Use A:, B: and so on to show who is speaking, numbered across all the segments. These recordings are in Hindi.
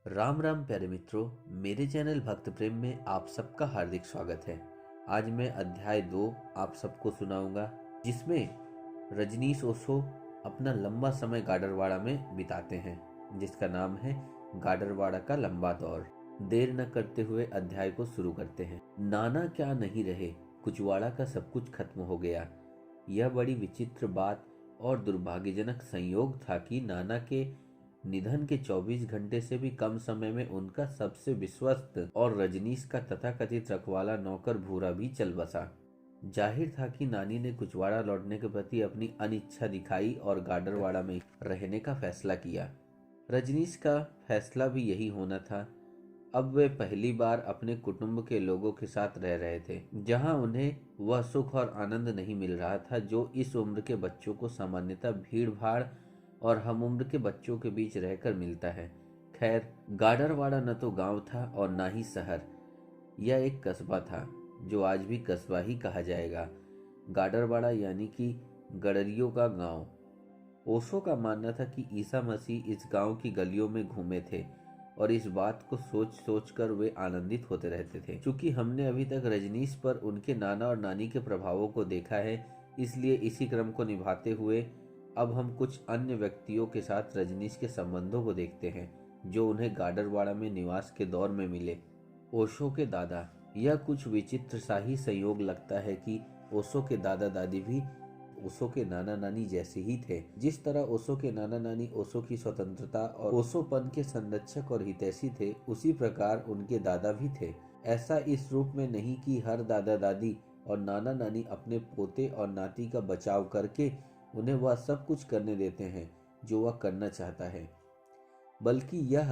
A: राम राम प्यारे मित्रों, मेरे चैनल भक्त प्रेम में आप सबका हार्दिक स्वागत है। आज मैं अध्याय 2 आप सबको सुनाऊंगा, जिसमें रजनीश ओशो अपना लंबा समय गाडरवाड़ा में बिताते हैं, जिसका नाम है गाडरवाड़ा का लंबा दौर। देर न करते हुए अध्याय को शुरू करते हैं। नाना क्या नहीं रहे, कुचवाड़ा का सब कुछ खत्म हो गया। यह बड़ी विचित्र बात और दुर्भाग्यजनक संयोग था कि नाना के निधन के 24 घंटे से भी कम समय में उनका सबसे विश्वस्त और रजनीश का तथाकथित रखवाला नौकर भूरा भी चल बसा। जाहिर था कि नानी ने कुचवाड़ा लौटने के प्रति अपनी अनिच्छा दिखाई और गाडरवाड़ा में रहने का फैसला किया। रजनीश का फैसला भी यही होना था। अब वे पहली बार अपने कुटुंब के लोगों के साथ रह रहे थे, जहां उन्हें वह सुख और आनंद नहीं मिल रहा था जो इस उम्र के बच्चों को सामान्यतः भीड़ भाड़ और हम उम्र के बच्चों के बीच रहकर मिलता है। खैर, गाडरवाड़ा न तो गांव था और न ही शहर। यह एक कस्बा था, जो आज भी कस्बा ही कहा जाएगा। गाडरवाड़ा यानी कि गडरियों का गांव। ओशो का मानना था कि ईसा मसीह इस गांव की गलियों में घूमे थे और इस बात को सोच सोच कर वे आनंदित होते रहते थे। चूंकि हमने अभी तक रजनीश पर उनके नाना और नानी के प्रभावों को देखा है, इसलिए इसी क्रम को निभाते हुए अब हम कुछ अन्य व्यक्तियों के साथ रजनीश के संबंधों को देखते हैं, जो उन्हें गाडरवाड़ा में निवास के दौर में मिले। ओशो के दादा। यह कुछ विचित्र सा ही संयोग लगता है कि ओशो के दादा दादी भी ओशो के नाना नानी जैसे ही थे। जिस तरह ओशो के नाना नानी ओशो की स्वतंत्रता और ओशोपन के संरक्षक और हितैषी थे, उसी प्रकार उनके दादा भी थे। ऐसा इस रूप में नहीं कि हर दादा दादी और नाना नानी अपने पोते और नाती का बचाव करके उन्हें वह सब कुछ करने देते हैं जो वह करना चाहता है, बल्कि यह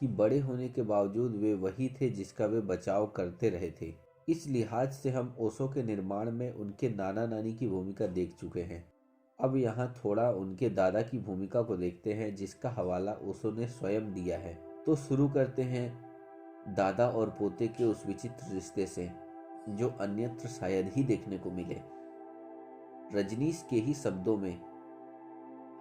A: कि बड़े होने के बावजूद वे वही थे जिसका वे बचाव करते रहे थे। इस लिहाज से हम ओशो के निर्माण में उनके नाना नानी की भूमिका देख चुके हैं। अब यहाँ थोड़ा उनके दादा की भूमिका को देखते हैं, जिसका हवाला ओशो ने स्वयं दिया है। तो शुरू करते हैं दादा और पोते के उस विचित्र रिश्ते से, जो अन्यत्र शायद ही देखने को मिले। रजनीश के ही शब्दों में,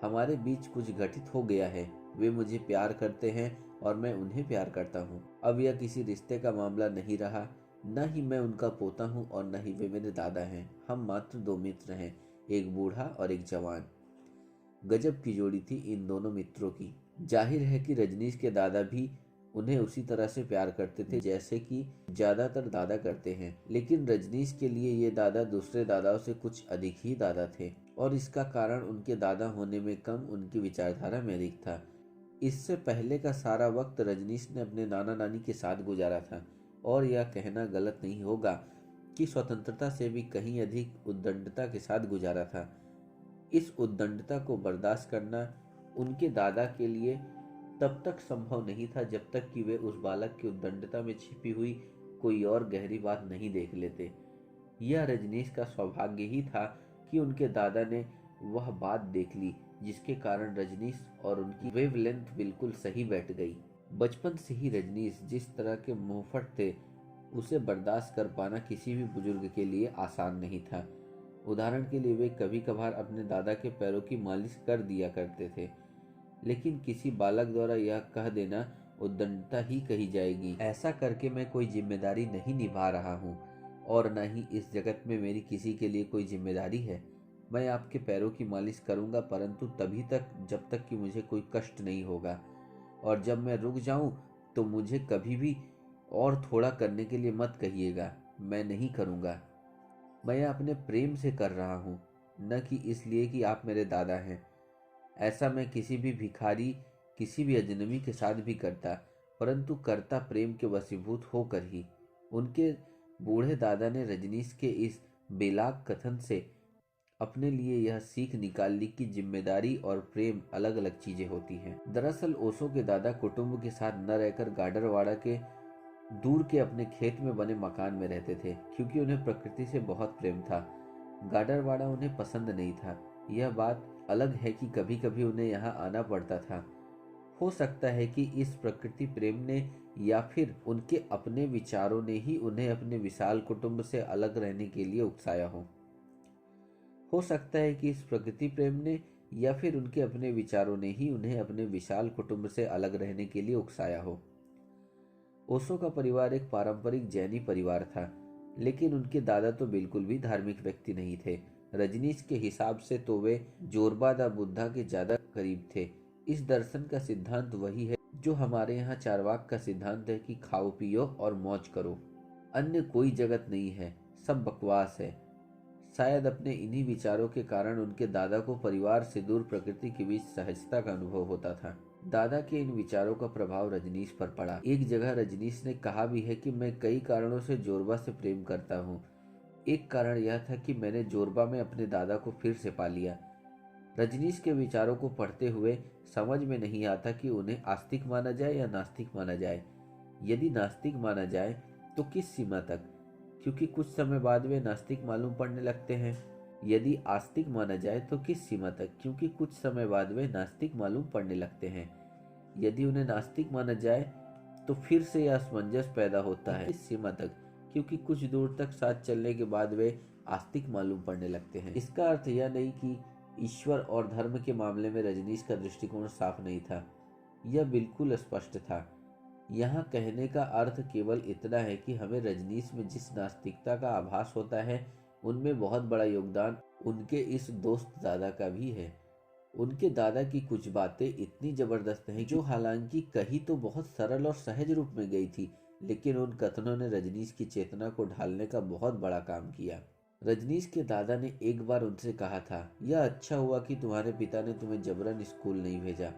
A: हमारे बीच कुछ घटित हो गया है। वे मुझे प्यार करते हैं और मैं उन्हें प्यार करता हूँ। अब यह किसी रिश्ते का मामला नहीं रहा। न ही मैं उनका पोता हूँ और न ही वे मेरे दादा हैं। हम मात्र दो मित्र हैं, एक बूढ़ा और एक जवान। गजब की जोड़ी थी इन दोनों मित्रों की। जाहिर है कि रजनीश के दादा भी उन्हें उसी तरह से प्यार करते थे जैसे कि ज्यादातर दादा करते हैं, लेकिन रजनीश के लिए ये दादा दूसरे दादाओं से कुछ अधिक ही दादा थे, और इसका कारण उनके दादा होने में कम, उनकी विचारधारा में अधिक था। इससे पहले का सारा वक्त रजनीश ने अपने नाना नानी के साथ गुजारा था, और यह कहना गलत नहीं होगा कि स्वतंत्रता से भी कहीं अधिक उद्दंडता के साथ गुजारा था। इस उद्दंडता को बर्दाश्त करना उनके दादा के लिए तब तक संभव नहीं था जब तक कि वे उस बालक की उद्दंडता में छिपी हुई कोई और गहरी बात नहीं देख लेते। यह रजनीश का सौभाग्य ही था कि उनके दादा ने वह बात देख ली, जिसके कारण रजनीश और उनकी वेवलेंथ बिल्कुल सही बैठ गई। बचपन से ही रजनीश जिस तरह के मुंहफट थे, उसे बर्दाश्त कर पाना किसी भी बुजुर्ग के लिए आसान नहीं था। उदाहरण के लिए वे कभी कभार अपने दादा के पैरों की मालिश कर दिया करते थे, लेकिन किसी बालक द्वारा यह कह देना उद्दंडता ही कही जाएगी। ऐसा करके मैं कोई जिम्मेदारी नहीं निभा रहा हूँ, और न ही इस जगत में मेरी किसी के लिए कोई जिम्मेदारी है। मैं आपके पैरों की मालिश करूंगा, परंतु तभी तक जब तक कि मुझे कोई कष्ट नहीं होगा, और जब मैं रुक जाऊं तो मुझे कभी भी और थोड़ा करने के लिए मत कहिएगा। मैं नहीं करूंगा। मैं अपने प्रेम से कर रहा हूँ, न कि इसलिए कि आप मेरे दादा हैं। ऐसा मैं किसी भी भिखारी, किसी भी अजनबी के साथ भी करता, परंतु करता प्रेम के वशीभूत होकर ही। उनके बूढ़े दादा ने रजनीश के इस बेलाग कथन से अपने लिए यह सीख निकाल ली कि जिम्मेदारी और प्रेम अलग अलग चीजें होती हैं। दरअसल ओशो के दादा कुटुंब के साथ न रहकर गाडरवाड़ा के दूर के अपने खेत में बने मकान में रहते थे, क्योंकि उन्हें प्रकृति से बहुत प्रेम था। गाडरवाड़ा उन्हें पसंद नहीं था। यह बात अलग है कि कभी कभी उन्हें यहाँ आना पड़ता था। हो सकता है कि इस प्रकृति प्रेम ने या फिर उनके अपने विचारों ने ही उन्हें अपने विशाल कुटुंब से अलग रहने के लिए उकसाया हो सकता है कि इस प्रकृति प्रेम ने या फिर उनके अपने विचारों ने ही उन्हें अपने विशाल कुटुंब से अलग रहने के लिए उकसाया हो। ओशो का परिवार एक पारंपरिक जैनी परिवार था, लेकिन उनके दादा तो बिल्कुल भी धार्मिक व्यक्ति नहीं थे। रजनीश के हिसाब से तो वे जोरबा दा बुद्धा के ज्यादा करीब थे। इस दर्शन का सिद्धांत वही है जो हमारे यहाँ चारवाक का सिद्धांत है कि खाओ पियो और मौज करो, अन्य कोई जगत नहीं है, सब बकवास है। शायद अपने इन्हीं विचारों के कारण उनके दादा को परिवार से दूर प्रकृति के बीच सहजता का अनुभव होता था। दादा के इन विचारों का प्रभाव रजनीश पर पड़ा। एक जगह रजनीश ने कहा भी है कि मैं कई कारणों से जोरबा से प्रेम करता हूँ। एक कारण यह था कि मैंने जोरबा में अपने दादा को फिर से पा लिया। रजनीश के विचारों को पढ़ते हुए समझ में नहीं आता कि उन्हें आस्तिक माना जाए या नास्तिक माना जाए। यदि नास्तिक माना जाए तो किस सीमा तक, क्योंकि कुछ समय बाद वे नास्तिक मालूम पड़ने लगते हैं। यदि आस्तिक माना जाए तो किस सीमा तक, क्योंकि कुछ समय बाद वे नास्तिक मालूम पड़ने लगते हैं। यदि उन्हें नास्तिक माना जाए तो फिर से यह असमंजस पैदा होता है, किस सीमा तक, क्योंकि कुछ दूर तक साथ चलने के बाद वे आस्तिक मालूम पड़ने लगते हैं। इसका अर्थ यह नहीं कि ईश्वर और धर्म के मामले में रजनीश का दृष्टिकोण साफ नहीं था, यह बिल्कुल स्पष्ट था। यहाँ कहने का अर्थ केवल इतना है कि हमें रजनीश में जिस नास्तिकता का आभास होता है, उनमें बहुत बड़ा योगदान उनके इस दोस्त दादा का भी है। उनके दादा की कुछ बातें इतनी जबरदस्त हैं जो हालांकि कही तो बहुत सरल और सहज रूप में गई थी, लेकिन उन कथनों ने रजनीश की चेतना को ढालने का बहुत बड़ा काम किया। रजनीश के दादा ने एक बार उनसे कहा था, यह अच्छा हुआ कि तुम्हारे पिता ने तुम्हें जबरन स्कूल नहीं भेजा,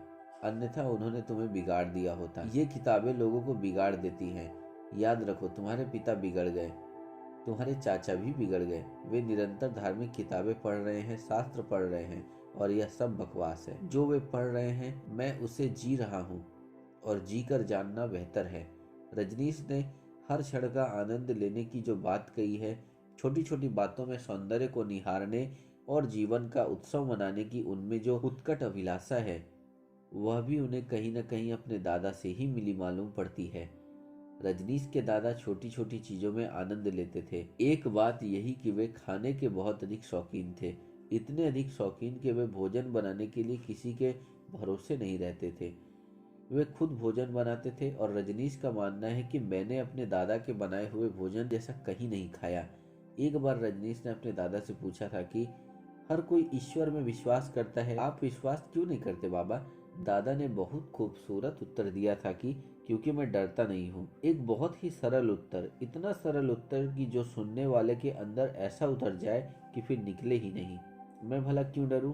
A: अन्यथा उन्होंने तुम्हें बिगाड़ दिया होता। ये किताबें लोगों को बिगाड़ देती हैं। याद रखो, तुम्हारे पिता बिगड़ गए, तुम्हारे चाचा भी बिगड़ गए। वे निरंतर धार्मिक किताबें पढ़ रहे हैं, शास्त्र पढ़ रहे हैं, और यह सब बकवास है। जो वे पढ़ रहे हैं मैं उसे जी रहा हूँ, और जी कर जानना बेहतर है। रजनीश ने हर क्षण का आनंद लेने की जो बात कही है, छोटी छोटी बातों में सौंदर्य को निहारने और जीवन का उत्सव मनाने की उनमें जो उत्कट अभिलाषा है, वह भी उन्हें कहीं न कहीं अपने दादा से ही मिली मालूम पड़ती है। रजनीश के दादा छोटी छोटी चीजों में आनंद लेते थे। एक बात यही कि वे खाने के बहुत अधिक शौकीन थे, इतने अधिक शौकीन कि वे भोजन बनाने के लिए किसी के भरोसे नहीं रहते थे। वे खुद भोजन बनाते थे, और रजनीश का मानना है कि मैंने अपने दादा के बनाए हुए भोजन जैसा कहीं नहीं खाया। एक बार रजनीश ने अपने दादा से पूछा था कि हर कोई ईश्वर में विश्वास करता है, आप विश्वास क्यों नहीं करते बाबा? दादा ने बहुत खूबसूरत उत्तर दिया था कि क्योंकि मैं डरता नहीं हूँ। एक बहुत ही सरल उत्तर, इतना सरल उत्तर कि जो सुनने वाले के अंदर ऐसा उतर जाए कि फिर निकले ही नहीं। मैं भला क्यों डरूं?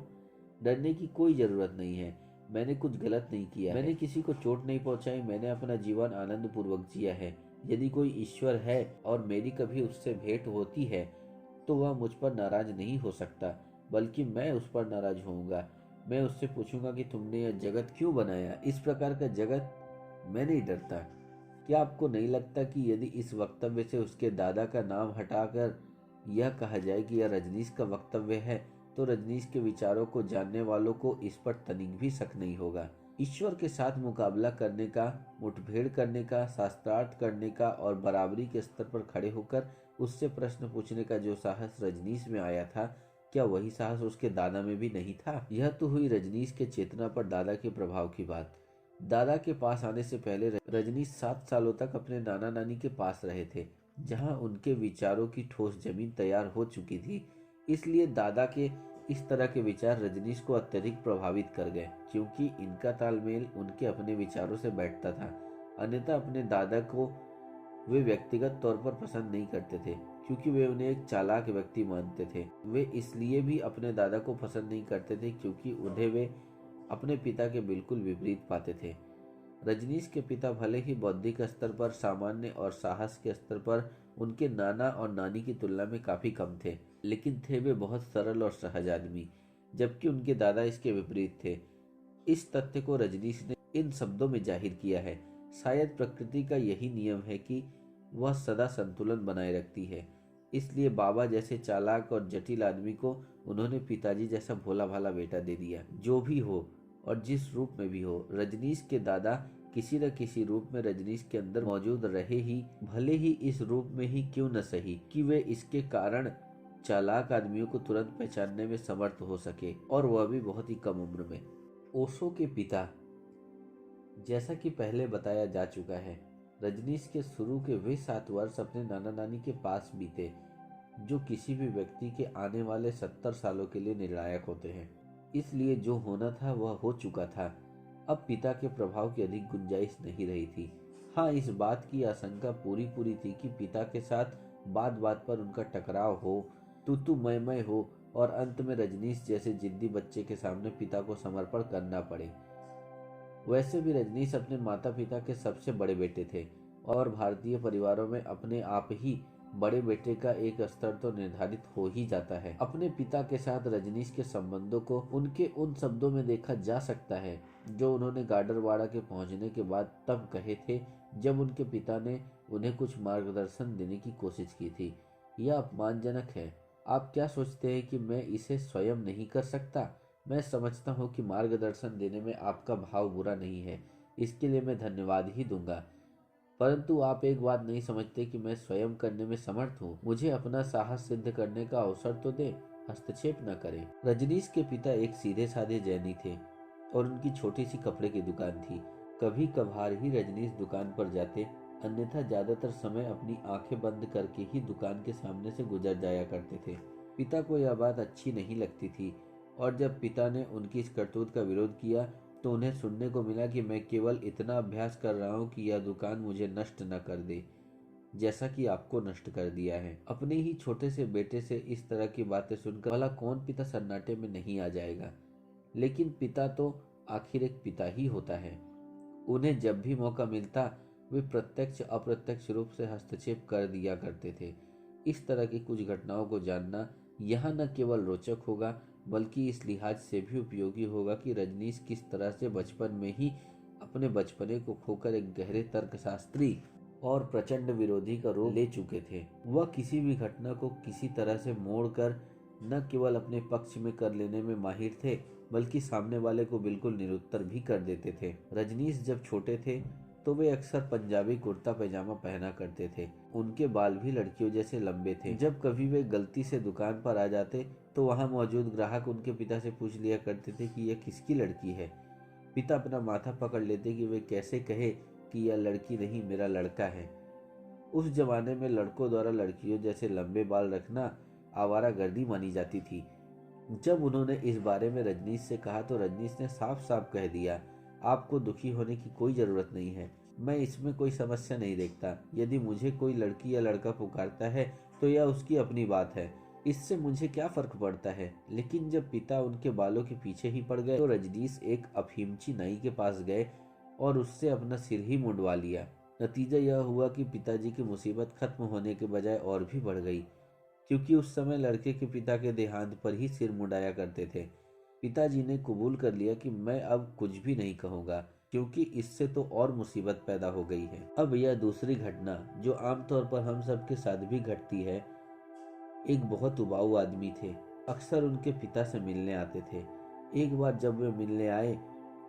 A: डरने की कोई जरूरत नहीं है। मैंने कुछ गलत नहीं किया, मैंने किसी को चोट नहीं पहुंचाई, मैंने अपना जीवन आनंद पूर्वक जिया है। यदि कोई ईश्वर है और मेरी कभी उससे भेंट होती है तो वह मुझ पर नाराज नहीं हो सकता, बल्कि मैं उस पर नाराज होऊंगा। मैं उससे पूछूंगा कि तुमने यह जगत क्यों बनाया? इस प्रकार का जगत मैं नहीं डरता। क्या आपको नहीं लगता कि यदि इस वक्तव्य से उसके दादा का नाम हटाकर यह कहा जाए कि यह रजनीश का वक्तव्य है, तो रजनीश के विचारों को जानने वालों को इस पर तनिक भी शक नहीं होगा। ईश्वर के साथ मुकाबला करने का, मुठभेड़ करने का, शास्त्रार्थ करने का और बराबरी के स्तर पर खड़े होकर उससे प्रश्न पूछने का जो साहस रजनीश में आया था, क्या वही साहस उसके दादा में भी नहीं था? यह तो हुई रजनीश के चेतना पर दादा के प्रभाव की बात। दादा के पास आने से पहले रजनीश 7 सालों तक अपने नाना नानी के पास रहे थे, जहां उनके विचारों की ठोस जमीन तैयार हो चुकी थी। इसलिए दादा के इस तरह के विचार रजनीश को अत्यधिक प्रभावित कर गए, क्योंकि इनका तालमेल उनके अपने विचारों से बैठता था। अन्यथा अपने दादा को वे व्यक्तिगत तौर पर पसंद नहीं करते थे, क्योंकि वे उन्हें एक चालाक व्यक्ति मानते थे। वे इसलिए भी अपने दादा को पसंद नहीं करते थे क्योंकि उन्हें वे अपने पिता के बिल्कुल विपरीत पाते थे। रजनीश के पिता भले ही बौद्धिक स्तर पर सामान्य और साहस के स्तर पर उनके नाना और नानी की तुलना में काफी कम थे, लेकिन थे वे बहुत सरल और सहज आदमी, जबकि उनके दादा इसके विपरीत थे। इस तथ्य को रजनीश ने इन शब्दों में जाहिर किया है, शायद प्रकृति का यही नियम है कि वह सदा संतुलन बनाए रखती है। इसलिए बाबा जैसे चालाक और जटिल आदमी को उन्होंने पिताजी जैसा भोला भाला बेटा दे दिया। जो भी हो और जिस रूप में भी हो, रजनीश के दादा किसी न किसी रूप में रजनीश के अंदर मौजूद रहे ही, भले ही इस रूप में ही क्यों न सही, कि वे इसके कारण चालाक आदमियों को तुरंत पहचानने में समर्थ हो सके, और वह भी बहुत ही कम उम्र में। ओशो के पिता, जैसा कि पहले बताया जा चुका है, रजनीश के शुरू के वे 7 वर्ष अपने नाना नानी के पास बीते, जो किसी भी व्यक्ति के आने वाले 70 सालों के लिए निर्णायक होते हैं। इसलिए जो होना था वह हो चुका था। अब पिता के प्रभाव की अधिक गुंजाइश नहीं रही थी। हाँ, इस बात की आशंका पूरी पूरी थी कि पिता के साथ बात बात पर उनका टकराव हो, तू मैं हो और अंत में रजनीश जैसे जिद्दी बच्चे के सामने पिता को समर्पण करना पड़े। वैसे भी रजनीश अपने माता पिता के सबसे बड़े बेटे थे और भारतीय परिवारों में अपने आप ही बड़े बेटे का एक स्तर तो निर्धारित हो ही जाता है। अपने पिता के साथ रजनीश के संबंधों को उनके उन शब्दों में देखा जा सकता है जो उन्होंने गाडरवाड़ा के पहुंचने के बाद तब कहे थे, जब उनके पिता ने उन्हें कुछ मार्गदर्शन देने की कोशिश की थी। यह अपमानजनक है। आप क्या सोचते हैं कि मैं इसे स्वयं नहीं कर सकता? मैं समझता हूँ कि मार्गदर्शन देने में आपका भाव बुरा नहीं है, इसके लिए मैं धन्यवाद ही दूंगा, परंतु आप एक बात नहीं समझते कि मैं स्वयं करने में समर्थ हूँ। मुझे अपना साहस सिद्ध करने का अवसर तो दे, हस्तक्षेप न करें। रजनीश के पिता एक सीधे साधे जैनी थे और उनकी छोटी सी कपड़े की दुकान थी। कभी कभार ही रजनीश दुकान पर जाते, अन्यथा ज्यादातर समय अपनी आंखें बंद करके ही दुकान के सामने से गुजर जाया करते थे। पिता को यह बात अच्छी नहीं लगती थी और जब पिता ने उनकी इस करतूत का विरोध किया तो उन्हें सुनने को मिला कि मैं केवल इतना अभ्यास कर रहा हूँ कि यह दुकान मुझे नष्ट न कर दे, जैसा कि आपको नष्ट कर दिया है। अपने ही छोटे से बेटे से इस तरह की बातें सुनकर भला कौन पिता सन्नाटे में नहीं आ जाएगा। लेकिन पिता तो आखिर एक पिता ही होता है। उन्हें जब भी मौका मिलता वे प्रत्यक्ष अप्रत्यक्ष रूप से हस्तक्षेप कर दिया करते थे। इस तरह की कुछ घटनाओं को जानना यहाँ न केवल रोचक होगा बल्कि इस लिहाज से भी उपयोगी होगा कि रजनीश किस तरह से बचपन में ही अपने बचपने को खोकर एक गहरे तर्कशास्त्री और प्रचंड विरोधी का रूप ले चुके थे। वह किसी भी घटना को किसी तरह से मोड़कर न केवल अपने पक्ष में कर लेने में माहिर थे बल्कि सामने वाले को बिल्कुल निरुत्तर भी कर देते थे। रजनीश जब छोटे थे तो वे अक्सर पंजाबी कुर्ता पैजामा पहना करते थे। उनके बाल भी लड़कियों जैसे लंबे थे। जब कभी वे गलती से दुकान पर आ जाते तो वहां मौजूद ग्राहक उनके पिता से पूछ लिया करते थे कि यह किसकी लड़की है। पिता अपना माथा पकड़ लेते कि वे कैसे कहे कि यह लड़की नहीं, मेरा लड़का है। उस जमाने में लड़कों द्वारा लड़कियों जैसे लंबे बाल रखना आवारागर्दी मानी जाती थी। जब उन्होंने इस बारे में रजनीश से कहा तो रजनीश ने साफ साफ कह दिया, आपको दुखी होने की कोई जरूरत नहीं है, मैं इसमें कोई समस्या नहीं देखता। यदि मुझे कोई लड़की या लड़का पुकारता है तो यह उसकी अपनी बात है, इससे मुझे क्या फर्क पड़ता है। लेकिन जब पिता उनके बालों के पीछे ही पड़ गए तो रजनीश एक अफीमची नाई के पास गए और उससे अपना सिर ही मुंडवा लिया। नतीजा यह हुआ कि पिताजी की मुसीबत खत्म होने के बजाय और भी बढ़ गई, क्योंकि उस समय लड़के के पिता के देहांत पर ही सिर मुंडाया करते थे। पिताजी ने कबूल कर लिया कि मैं अब कुछ भी नहीं कहूँगा, क्योंकि इससे तो और मुसीबत पैदा हो गई है। अब यह दूसरी घटना जो आमतौर पर हम सबके साथ भी घटती है। एक बहुत उबाऊ आदमी थे, अक्सर उनके पिता से मिलने आते थे। एक बार जब वे मिलने आए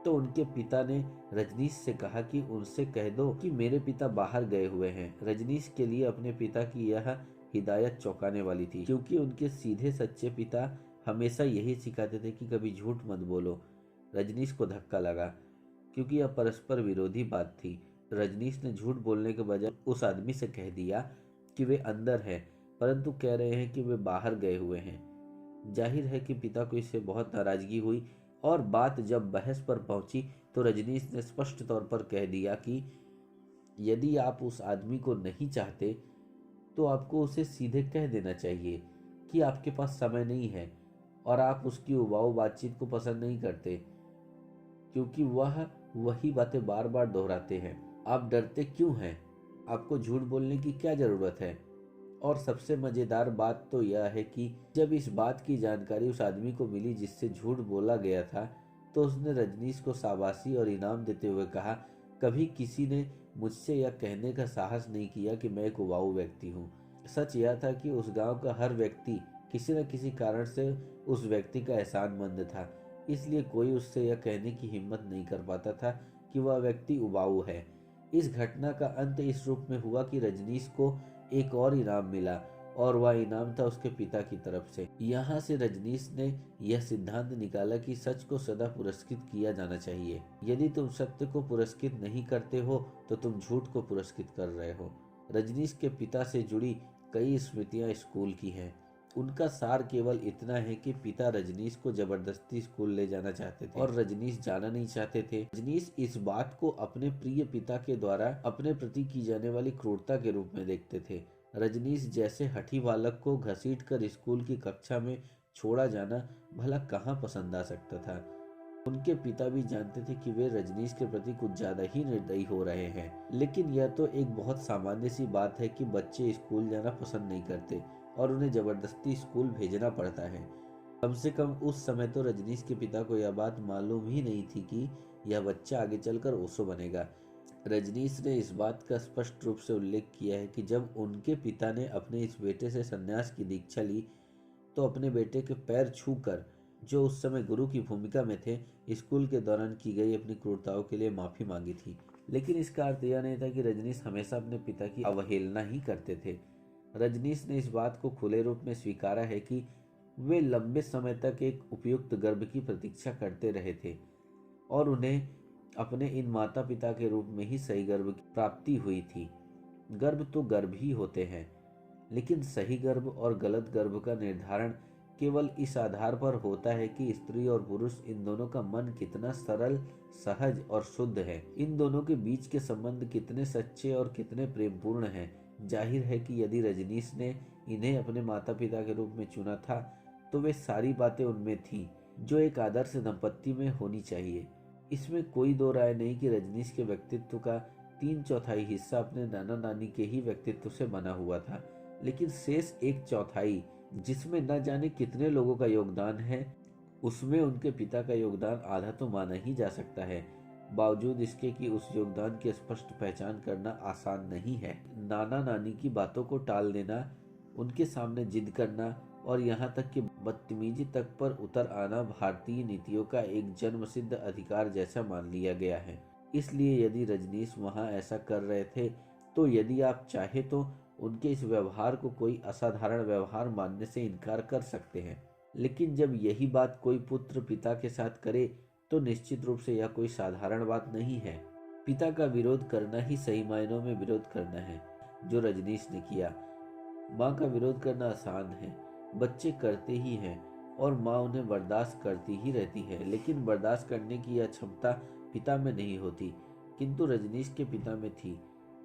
A: तो उनके पिता ने रजनीश से कहा कि उनसे कह दो कि मेरे पिता बाहर गए हुए हैं। रजनीश के लिए अपने पिता की यह हिदायत चौंकाने वाली थी, क्योंकि उनके सीधे सच्चे पिता हमेशा यही सिखाते थे कि कभी झूठ मत बोलो। रजनीश को धक्का लगा, क्योंकि यह परस्पर विरोधी बात थी। रजनीश ने झूठ बोलने के बजाय उस आदमी से कह दिया कि वे अंदर हैं, परंतु कह रहे हैं कि वे बाहर गए हुए हैं। जाहिर है कि पिता को इससे बहुत नाराजगी हुई और बात जब बहस पर पहुंची तो रजनीश ने स्पष्ट तौर पर कह दिया कि यदि आप उस आदमी को नहीं चाहते तो आपको उसे सीधे कह देना चाहिए कि आपके पास समय नहीं है और आप उसकी उबाऊ बातचीत को पसंद नहीं करते, क्योंकि वह वही बातें बार बार दोहराते हैं। आप डरते क्यों हैं? आपको झूठ बोलने की क्या जरूरत है? और सबसे मजेदार बात तो यह है कि जब इस बात की जानकारी उस आदमी को मिली जिससे झूठ बोला गया था तो उसने रजनीश को शाबाशी और इनाम देते हुए कहा, कभी किसी ने मुझसे यह कहने का साहस नहीं किया कि मैं एक उबाऊ व्यक्ति हूँ। सच यह था कि उस गांव का हर व्यक्ति किसी न किसी कारण से उस व्यक्ति का एहसानमंद था, इसलिए कोई उससे यह कहने की हिम्मत नहीं कर पाता था कि वह व्यक्ति उबाऊ है। इस घटना का अंत इस रूप में हुआ कि रजनीश को एक और इनाम मिला और वह इनाम था उसके पिता की तरफ से। यहाँ से रजनीश ने यह सिद्धांत निकाला कि सच को सदा पुरस्कृत किया जाना चाहिए। यदि तुम सत्य को पुरस्कृत नहीं करते हो तो तुम झूठ को पुरस्कृत कर रहे हो। रजनीश के पिता से जुड़ी कई स्मृतियां स्कूल की हैं। उनका सार केवल इतना है कि पिता रजनीश को जबरदस्ती स्कूल ले जाना चाहते थे और रजनीश जाना नहीं चाहते थे। रजनीश इस बात को अपने प्रिय पिता के द्वारा अपने प्रति की जाने वाली क्रूरता के रूप में देखते थे। रजनीश जैसे हठी बालक को घसीटकर स्कूल की कक्षा में छोड़ा जाना भला कहाँ पसंद आ सकता था। उनके पिता भी जानते थे कि वे रजनीश के प्रति कुछ ज्यादा ही निर्दयी हो रहे हैं, लेकिन यह तो एक बहुत सामान्य सी बात है कि बच्चे स्कूल जाना पसंद नहीं करते और उन्हें जबरदस्ती स्कूल भेजना पड़ता है। कम से कम उस समय तो रजनीश के पिता को यह बात मालूम ही नहीं थी कि यह बच्चा आगे चलकर ओशो बनेगा। रजनीश ने इस बात का स्पष्ट रूप से उल्लेख किया है कि जब उनके पिता ने अपने इस बेटे से संन्यास की दीक्षा ली तो अपने बेटे के पैर छूकर, जो उस समय गुरु की भूमिका में थे, स्कूल के दौरान की गई अपनी क्रूरताओं के लिए माफी मांगी थी। लेकिन इसका अर्थ यह नहीं था कि रजनीश हमेशा अपने पिता की अवहेलना ही करते थे। रजनीश ने इस बात को खुले रूप में स्वीकारा है कि वे लंबे समय तक एक उपयुक्त गर्भ की प्रतीक्षा करते रहे थे और उन्हें अपने इन माता पिता के रूप में ही सही गर्भ की प्राप्ति हुई थी। गर्भ तो गर्भ ही होते हैं, लेकिन सही गर्भ और गलत गर्भ का निर्धारण केवल इस आधार पर होता है कि स्त्री और पुरुष इन दोनों का मन कितना सरल, सहज और शुद्ध है। इन दोनों के बीच के संबंध कितने सच्चे और कितने प्रेमपूर्ण हैं। जाहिर है कि यदि रजनीश ने इन्हें अपने माता पिता के रूप में चुना था तो वे सारी बातें उनमें थी जो एक आदर्श दंपत्ति में होनी चाहिए। इसमें कोई दो राय नहीं कि रजनीश के व्यक्तित्व का 3/4 हिस्सा अपने नाना नानी के ही व्यक्तित्व से बना हुआ था, लेकिन शेष 1/4 जिसमें न जाने कितने लोगों का योगदान है, उसमें उनके पिता का योगदान आधा तो माना ही जा सकता है। बावजूद इसके कि उस योगदान की स्पष्ट पहचान करना आसान नहीं है। नाना नानी की बातों को टाल देना, उनके सामने जिद करना और यहाँ तक कि बदतमीजी तक पर उतर आना भारतीय नीतियों का एक जन्मसिद्ध अधिकार जैसा मान लिया गया है। इसलिए यदि रजनीश वहाँ ऐसा कर रहे थे तो यदि आप चाहे तो उनके इस व्यवहार को कोई असाधारण व्यवहार मानने से इनकार कर सकते हैं। लेकिन जब यही बात कोई पुत्र पिता के साथ करे तो निश्चित रूप से यह कोई साधारण बात नहीं है। पिता का विरोध करना ही सही मायनों में विरोध करना है, जो रजनीश ने किया। माँ का विरोध करना आसान है, बच्चे करते ही हैं और माँ उन्हें बर्दाश्त करती ही रहती है, लेकिन बर्दाश्त करने की यह क्षमता पिता में नहीं होती, किंतु रजनीश के पिता में थी।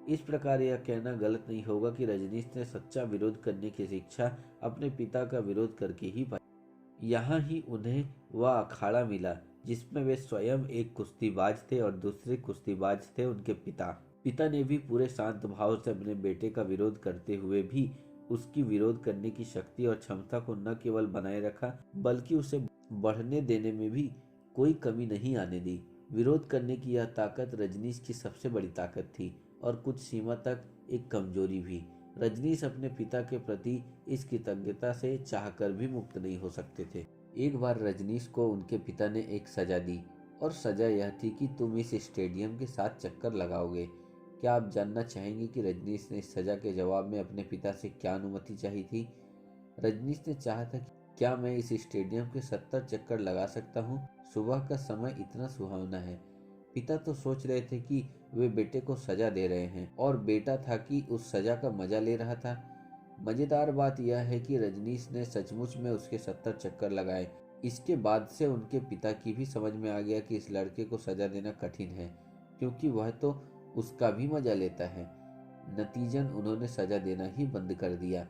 A: इस प्रकार यह कहना गलत नहीं होगा कि रजनीश ने सच्चा विरोध करने की शिक्षा अपने पिता का विरोध करके ही पाई। यहाँ ही उन्हें वह अखाड़ा मिला जिसमें वे स्वयं एक कुश्तीबाज थे और दूसरे कुश्तीबाज थे उनके पिता। पिता ने भी पूरे शांत भाव से अपने बेटे का विरोध करते हुए भी उसकी विरोध करने की शक्ति और क्षमता को न केवल बनाए रखा, बल्कि उसे बढ़ने देने में भी कोई कमी नहीं आने दी। विरोध करने की यह ताकत रजनीश की सबसे बड़ी ताकत थी और कुछ सीमा तक एक कमजोरी भी। रजनीश अपने पिता के प्रति इस कृतज्ञता से चाहकर भी मुक्त नहीं हो सकते थे। एक बार रजनीश को उनके पिता ने एक सजा दी और सजा यह थी कि तुम इस स्टेडियम के 7 चक्कर लगाओगे। क्या आप जानना चाहेंगे कि रजनीश ने इस सजा के जवाब में अपने पिता से क्या अनुमति चाही थी? रजनीश ने चाहा था कि क्या मैं इस स्टेडियम के 70 चक्कर लगा सकता हूँ? सुबह का समय इतना सुहावना है। पिता तो सोच रहे थे कि वे बेटे को सजा दे रहे हैं और बेटा था कि उस सजा का मजा ले रहा था। मजेदार बात यह है कि रजनीश ने सचमुच में उसके 70 चक्कर लगाए। इसके बाद से उनके पिता की भी समझ में आ गया कि इस लड़के को सजा देना कठिन है, क्योंकि वह तो उसका भी मजा लेता है। नतीजन उन्होंने सजा देना ही बंद कर दिया।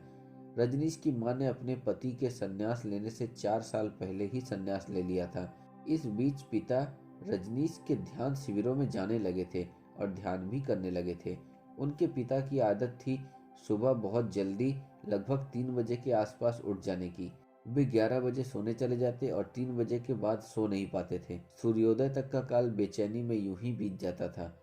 A: रजनीश की मां ने अपने पति के संन्यास लेने से 4 साल पहले ही संन्यास ले लिया था। इस बीच पिता रजनीश के ध्यान शिविरों में जाने लगे थे और ध्यान भी करने लगे थे। उनके पिता की आदत थी सुबह बहुत जल्दी, लगभग 3 बजे के आसपास उठ जाने की। वे 11 बजे सोने चले जाते और 3 बजे के बाद सो नहीं पाते थे। सूर्योदय तक का काल बेचैनी में यूं ही बीत जाता था।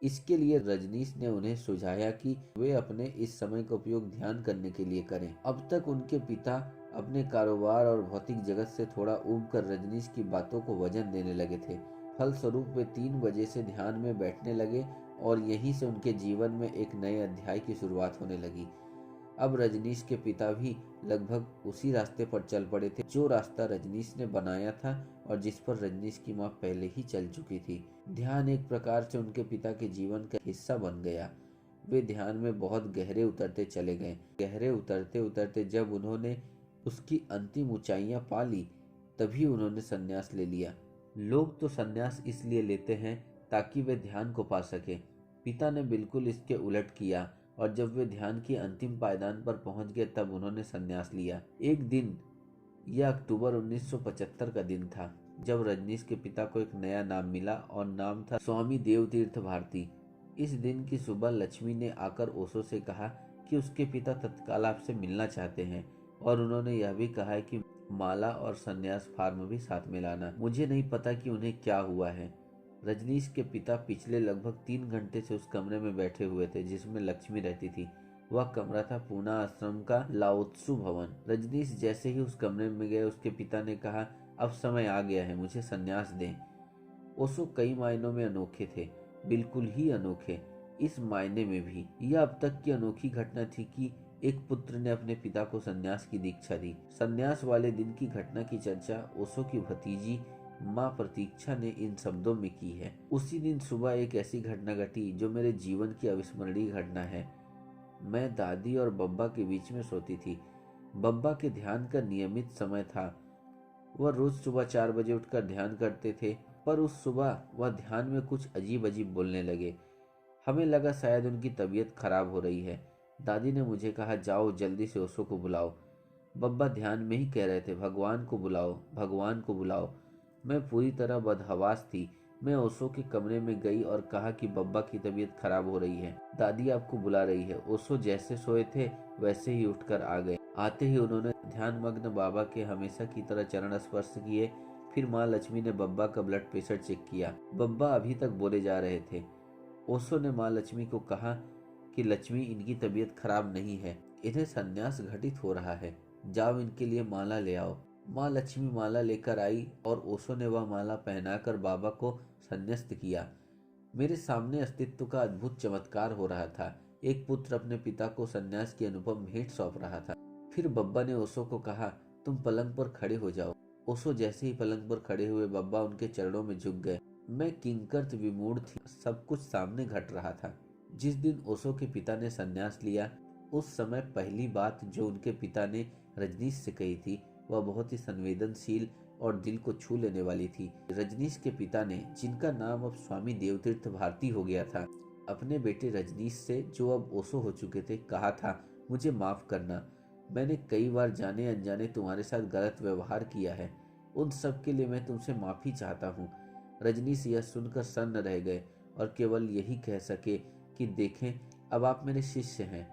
A: इसके लिए रजनीश ने उन्हें सुझाया कि वे अपने इस समय का उपयोग ध्यान करने के लिए करें। अब तक उनके पिता अपने कारोबार और भौतिक जगत से थोड़ा ऊब कर रजनीश की बातों को वजन देने लगे थे। फलस्वरूप वे 3 बजे से ध्यान में बैठने लगे और यहीं से उनके जीवन में एक नए अध्याय की शुरुआत होने लगी। अब रजनीश के पिता भी लगभग उसी रास्ते पर चल पड़े थे जो रास्ता रजनीश ने बनाया था और जिस पर रजनीश की माँ पहले ही चल चुकी थी। ध्यान एक प्रकार से उनके पिता के जीवन का हिस्सा बन गया। वे ध्यान में बहुत गहरे उतरते चले गए। गहरे उतरते उतरते जब उन्होंने उसकी अंतिम ऊंचाइयां पा ली, तभी उन्होंने संन्यास ले लिया। लोग तो संन्यास इसलिए लेते हैं ताकि वे ध्यान को पा सके। पिता ने बिल्कुल इसके उलट किया और जब वे ध्यान की अंतिम पायदान पर पहुंच गए तब उन्होंने संन्यास लिया। एक दिन, यह अक्टूबर 1975 का दिन था, जब रजनीश के पिता को एक नया नाम मिला और नाम था स्वामी देवतीर्थ भारती। इस दिन की सुबह लक्ष्मी ने आकर ओशो से कहा कि उसके पिता तत्काल आपसे मिलना चाहते हैं और उन्होंने यह भी कहा है कि माला और संन्यास फॉर्म भी साथ में लाना। मुझे नहीं पता कि उन्हें क्या हुआ है। रजनीश के पिता पिछले लगभग 3 घंटे से उस कमरे में बैठे हुए थे जिसमें लक्ष्मी रहती थी। वह कमरा था पूना आश्रम का लाओत्सु भवन। रजनीश जैसे ही उस कमरे में गए, उसके पिता ने कहा, अब समय आ गया है, मुझे संन्यास दें। ओशो कई मायनों में अनोखे थे, बिल्कुल ही अनोखे। इस मायने में भी यह अब तक की अनोखी घटना थी कि एक पुत्र ने अपने पिता को संन्यास की दीक्षा दी। संन्यास वाले दिन की घटना की चर्चा ओशो की भतीजी माँ प्रतीक्षा ने इन शब्दों में की है। उसी दिन सुबह एक ऐसी घटना घटी जो मेरे जीवन की अविस्मरणीय घटना है। मैं दादी और बब्बा के बीच में सोती थी। बब्बा के ध्यान का नियमित समय था। वह रोज सुबह 4 बजे उठकर ध्यान करते थे, पर उस सुबह वह ध्यान में कुछ अजीब अजीब बोलने लगे। हमें लगा शायद उनकी तबीयत खराब हो रही है। दादी ने मुझे कहा, जाओ जल्दी से ओशो को बुलाओ। बब्बा ध्यान में ही कह रहे थे, भगवान को बुलाओ, भगवान को बुलाओ। मैं पूरी तरह बदहवास थी। मैं ओशो के कमरे में गई और कहा कि बब्बा की तबीयत खराब हो रही है, दादी आपको बुला रही है। ओशो जैसे सोए थे वैसे ही उठकर आ गए। आते ही उन्होंने ध्यान मग्न बाबा के हमेशा की तरह चरण स्पर्श किए। फिर माँ लक्ष्मी ने बब्बा का ब्लड प्रेशर चेक किया। बब्बा अभी तक बोले जा रहे थे। ओशो ने माँ लक्ष्मी को कहा कि लक्ष्मी, इनकी तबीयत खराब नहीं है, इन्हें संन्यास घटित हो रहा है, जाओ इनके लिए माला ले आओ। माँ लक्ष्मी माला लेकर आई और ओशो ने वह माला पहनाकर बाबा को संन्यास्त किया। मेरे सामने अस्तित्व का अद्भुत चमत्कार हो रहा था। एक पुत्र अपने पिता को संन्यास की अनुपम भेंट सौंप रहा था। फिर बब्बा ने ओशो को कहा, तुम पलंग पर खड़े हो जाओ। ओशो जैसे ही पलंग पर खड़े हुए, बब्बा उनके चरणों में झुक गए। मैं किंकर्त विमूढ़ थी, सब कुछ सामने घट रहा था। जिस दिन ओशो के पिता ने संन्यास लिया, उस समय पहली बात जो उनके पिता ने रजनीश से कही थी वह बहुत ही संवेदनशील और दिल को छू लेने वाली थी। रजनीश के पिता ने, जिनका नाम अब स्वामी देवतीर्थ भारती हो गया था, अपने बेटे रजनीश से, जो अब ओशो हो चुके थे, कहा था, मुझे माफ करना, मैंने कई बार जाने अनजाने तुम्हारे साथ गलत व्यवहार किया है। उन सब के लिए मैं तुमसे माफी चाहता हूँ। रजनीश यह सुनकर सन्न रह गए और केवल यही कह सके कि देखें, अब आप मेरे शिष्य हैं,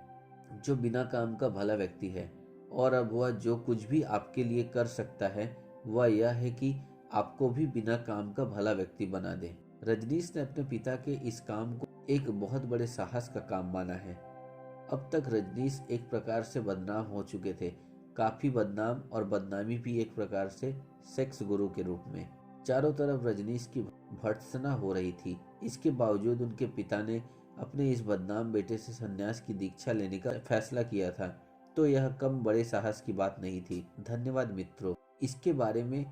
A: जो बिना काम का भला व्यक्ति है, और अब वह जो कुछ भी आपके लिए कर सकता है वह यह है कि आपको भी बिना काम का भला व्यक्ति बना दे। रजनीश ने अपने पिता के इस काम को एक बहुत बड़े साहस का काम माना है। अब तक रजनीश एक प्रकार से बदनाम हो चुके थे, काफी बदनाम, और बदनामी भी एक प्रकार से सेक्स गुरु के रूप में। चारों तरफ रजनीश की भर्त्सना हो रही थी। इसके बावजूद उनके पिता ने अपने इस बदनाम बेटे से संन्यास की दीक्षा लेने का फैसला किया था, तो यह कम बड़े साहस की बात नहीं थी। धन्यवाद मित्रों, इसके बारे में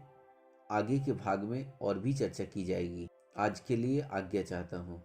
A: आगे के भाग में और भी चर्चा की जाएगी। आज के लिए आज्ञा चाहता हूँ।